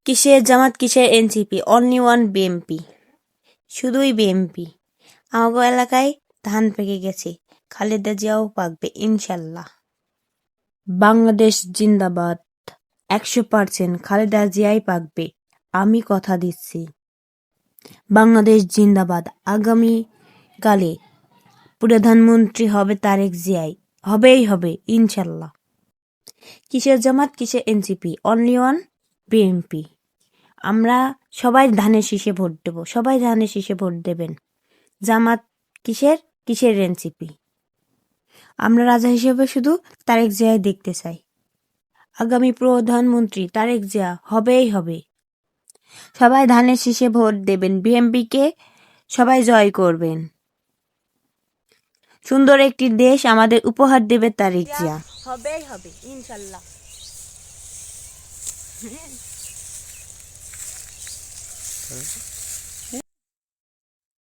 কিসের জামাত, কিসের NCP, only one BMP, শুধুই বিএমপি। আমাগো এলাকায় ধান পেকে গেছে, খালেদা জিয়াও পাকবে ইনশাল্লাহ। বাংলাদেশ জিন্দাবাদ, 100% খালেদা জিয়াই পাকবে, আমি কথা দিচ্ছি। বাংলাদেশ জিন্দাবাদ, আগামীকালে প্রধানমন্ত্রী হবে তারেক জিয়াই, হবেই হবে ইনশাল্লাহ। কিসের জামাত, কিসের এনসিপি, অনলি ওয়ান বিএনপি। আমরা সবাই ধানের শীষে ভোট দেব, সবাই ধানের শীষে ভোট দেবেন। জামাত কিসের, কিসের এনসিপি, আমরা রাজা হিসেবে শুধু তারেক জিয়াই দেখতে চাই। আগামী প্রধানমন্ত্রী তারেক জিয়া হবেই হবে। সবাই ধানের শীষে ভোট দেবেন, বিএনপিকে সবাই জয় করবেন। সুন্দর একটি দেশ আমাদের উপহার দেবে তারেক জিয়া, হবেই হবে ইনশাল্লাহ।